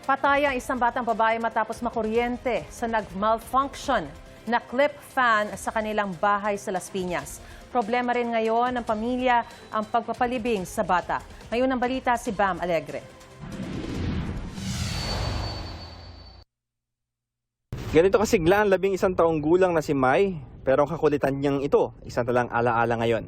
Patay ang isang batang babae matapos makuryente sa nag-malfunction na clip fan sa kanilang bahay sa Las Piñas. Problema rin ngayon ng pamilya ang pagpapalibing sa bata. Ngayon ang balita si Bam Alegre. Ganito kasigla ang 11 taong gulang na si Mai, pero ang kakulitan niyang ito, isang talang alaala ngayon.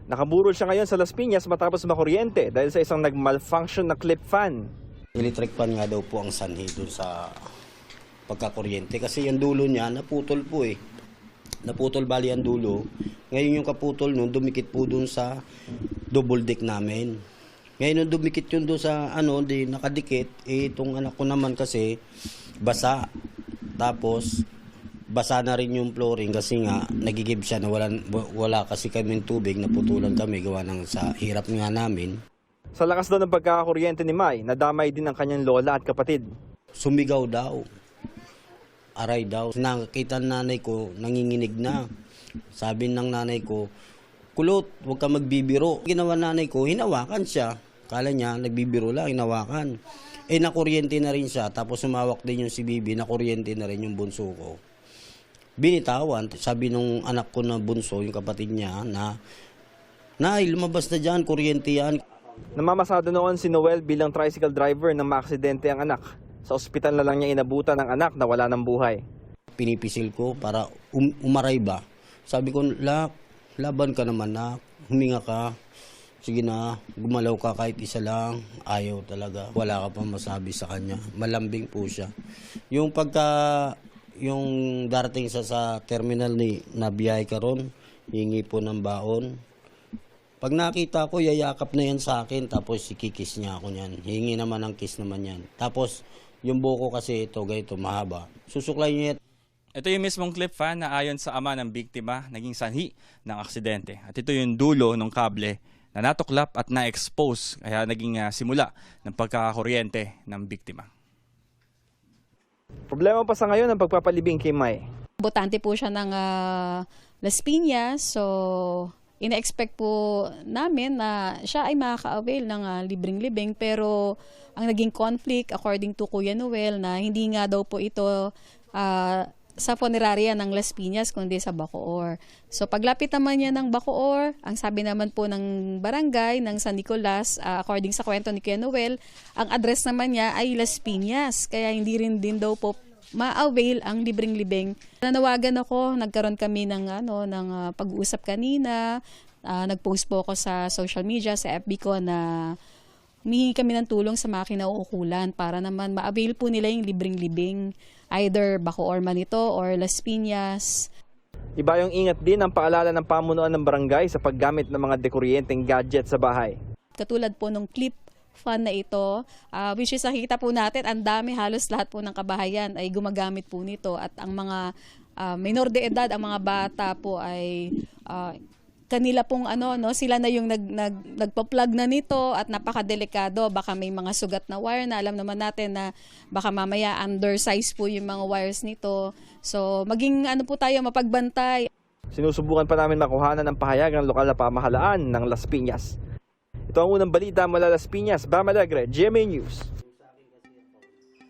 Nakaburol siya ngayon sa Las Piñas matapos makuryente dahil sa isang nag-malfunction na clip fan. Electric fan nga daw po ang sanhi doon sa pagkakuryente kasi yung dulo niya naputol po eh. Naputol bali ang dulo. Ngayon yung kaputol nun dumikit po doon sa double deck namin. Ngayon nung dumikit yun doon sa di nakadikit, itong anak ko naman kasi basa. Tapos basa na rin yung flooring kasi nga nagigib siya na wala kasi kaming tubig, naputulan kami gawa ng sa hirap nga namin. Sa lakas daw ng pagkakakuryente ni Mai, nadamay din ang kanyang lola at kapatid. Sumigaw daw. Aray daw. Nakita ng nanay ko, nanginginig na. Sabi ng nanay ko, kulot, huwag ka magbibiro. Ginawa nanay ko, hinawakan siya. Kala niya, nagbibiro lang, hinawakan. Nakuryente na rin siya. Tapos sumawak din yung si Bibi, nakuryente na rin yung bunso ko. Binitawan, sabi nung anak ko na bunso, yung kapatid niya, Nay, lumabas na dyan, kuryente yan. Namamasada noon si Noel bilang tricycle driver nang maaksidente ang anak. Sa ospital na lang niya inabutan ang anak na wala ng buhay. Pinipisil ko para umaray ba. Sabi ko, laban ka naman na, huminga ka. Sige na, gumalaw ka kahit isa lang. Ayaw talaga. Wala ka pa masabi sa kanya. Malambing po siya. Yung darating sa terminal na biyahe ka ron, hingi po ng baon. Pag nakita ko, yayakap na yan sa akin, tapos ikikis niya ako niyan. Hingi naman ang kiss naman yan. Tapos, yung buko kasi ito, ganito, mahaba. Susuklay niya. Ito yung mismong clip fan na ayon sa ama ng biktima, naging sanhi ng aksidente. At ito yung dulo ng kable na natuklap at na-expose, kaya naging simula ng pagkakakuryente ng biktima. Problema pa sa ngayon ang pagpapalibing kay Mai. Botante po siya ng Las Piñas, so ina-expect po namin na siya ay makaka-avail ng libreng libing, pero ang naging conflict according to Kuya Noel na hindi nga daw po ito sa funeraria ng Las Piñas kundi sa Bacoor. So paglapit naman niya ng Bacoor, ang sabi naman po ng barangay ng San Nicolas, according sa kwento ni Kuya Noel, ang address naman niya ay Las Piñas, kaya hindi rin din daw po ma-avail ang libreng libing. Nanawagan ako, nagkaroon kami ng pag-uusap kanina. Nag-post po ako sa social media, sa FB ko na humihingi kami ng tulong sa mga kinauukulan para naman ma-avail po nila yung libreng libing. Either Bacoor man ito or Las Piñas. Iba yung ingat din ang paalala ng pamunuan ng barangay sa paggamit ng mga dekuryenteng gadget sa bahay. Katulad po ng clip fan na ito, which is nakikita po natin, ang dami, halos lahat po ng kabahayan ay gumagamit po nito at ang mga minor de edad, ang mga bata po ay kanila pong sila na yung nagpa-plug na nito at napakadelikado, baka may mga sugat na wire na alam naman natin na baka mamaya undersize po yung mga wires nito. So maging po tayo mapagbantay. Sinusubukan pa namin makuhanan ng pahayag ng lokal na pamahalaan ng Las Piñas. Ito ang unang balita mula Las Piñas, Bam Alegre, GMA News.